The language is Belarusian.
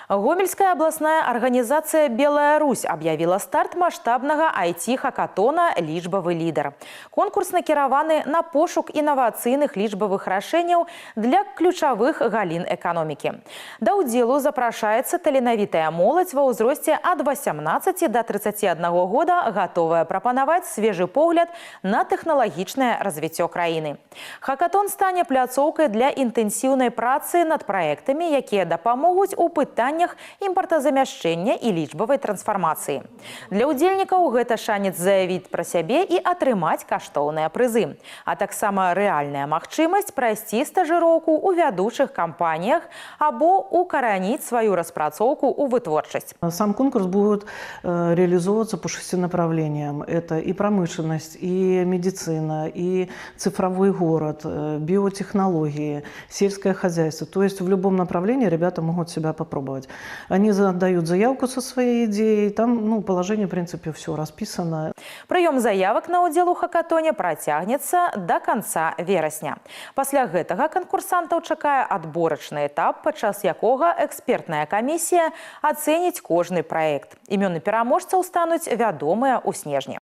Гомельская областная организация «Белая Русь» объявила старт масштабного IT-хакатона «Лічбавы лідар». Конкурс накіраваны на пошук інавацыйных лічбавых рашэнняў для ключавых галін эканомікі. Да ўдзелу запрашаецца таленавітая моладзь ва ўзросце ад 18 до 31 года, гатовая прапанаваць свежы погляд на тэхналагічнае развіццё краіны. Хакатон стане пляцоўкай для інтэнсіўнай працы над праектамі, якія дапамогуць у пытаннях імпартазамяшчэння і лічбавай трансфармацыі. Для ўдзельнікаў гэта шанец заявіць пра сябе і атрымаць каштоўныя прызы, а таксама рэальная магчымасць прайсці стажыроўку ў вядучых кампаніях або укараніць сваю распрацоўку ў вытворчасць. Сам конкурс будет реализовываться по 6 направлениям. Это и промышленность, и медицина, и цифровой город, биотехнологии, сельское хозяйство. То есть в любом направлении ребята могут себя попробовать. Они задают заявку со своей идеей, там положение, в принципе, все расписано. Прыём заявак на ўдзел у хакатоне працягнецца до конца верасня. Пасля гэтага канкурсантаў чакае адборачны этап, падчас якога экспертная камісія ацэніць кожны праект. Імёны пераможцаў стануць вядомыя ў снежні.